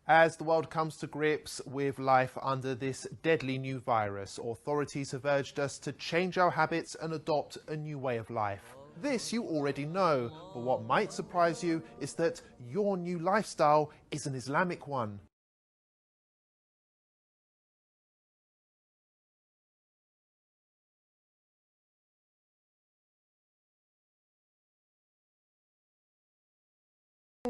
As the world comes to grips with life under this deadly new virus, authorities have urged us to change our habits and adopt a new way of life. This you already know, but what might surprise you is that your new lifestyle is an Islamic one.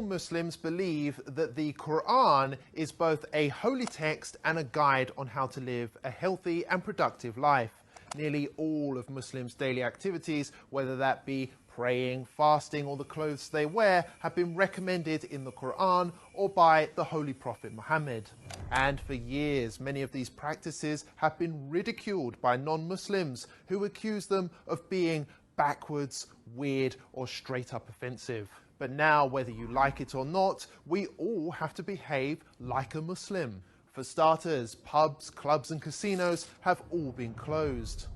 Muslims believe that the Quran is both a holy text and a guide on how to live a healthy and productive life. Nearly all of Muslims' daily activities, whether that be praying, fasting, or the clothes they wear, have been recommended in the Quran or by the Holy Prophet Muhammad. And for years, many of these practices have been ridiculed by non-Muslims who accuse them of being backwards, weird, or straight up offensive. But now, whether you like it or not, we all have to behave like a Muslim. For starters, pubs, clubs and casinos have all been closed.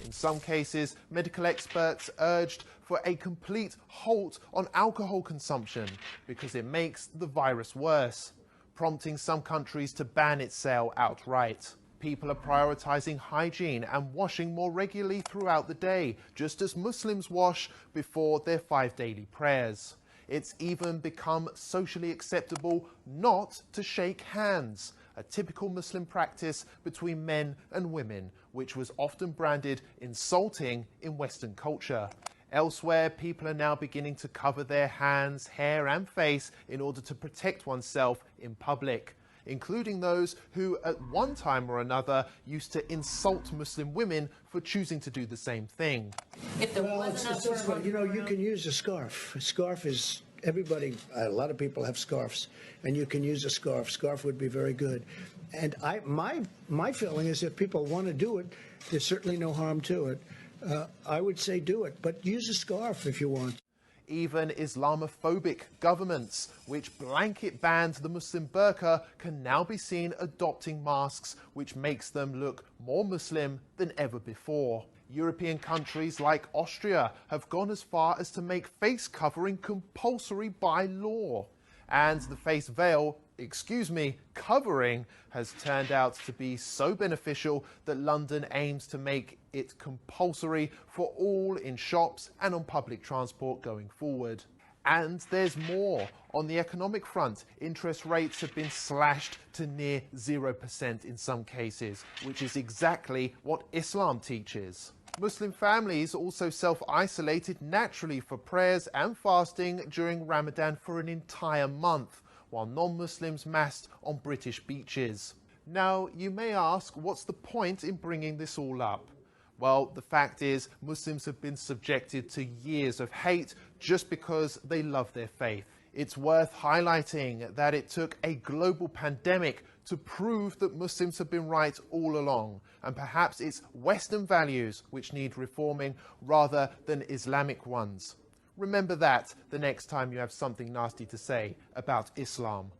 In some cases, medical experts urged for a complete halt on alcohol consumption because it makes the virus worse, prompting some countries to ban its sale outright. People are prioritizing hygiene and washing more regularly throughout the day, just as Muslims wash before their 5 daily prayers. It's even become socially acceptable not to shake hands, a typical Muslim practice between men and women, which was often branded insulting in Western culture. Elsewhere, people are now beginning to cover their hands, hair and face in order to protect oneself in public, including those who at one time or another used to insult Muslim women for choosing to do the same thing. Well, it's this way. You know, you can use a scarf. A scarf is, everybody, a lot of people have scarves, and you can use a scarf. Scarf would be very good. And my feeling is if people want to do it, there's certainly no harm to it. I would say do it, but use a scarf if you want. Even Islamophobic governments, which blanket banned the Muslim burqa, can now be seen adopting masks, which makes them look more Muslim than ever before. European countries like Austria have gone as far as to make face covering compulsory by law. And the face veil, covering, has turned out to be so beneficial that London aims to make it compulsory for all in shops and on public transport going forward. And there's more. On the economic front, interest rates have been slashed to near 0% in some cases, which is exactly what Islam teaches. Muslim families also self-isolated naturally for prayers and fasting during Ramadan for an entire month, while non-Muslims massed on British beaches. Now, you may ask, what's the point in bringing this all up? Well, the fact is, Muslims have been subjected to years of hate just because they love their faith. It's worth highlighting that it took a global pandemic to prove that Muslims have been right all along, and perhaps it's Western values which need reforming rather than Islamic ones. Remember that the next time you have something nasty to say about Islam.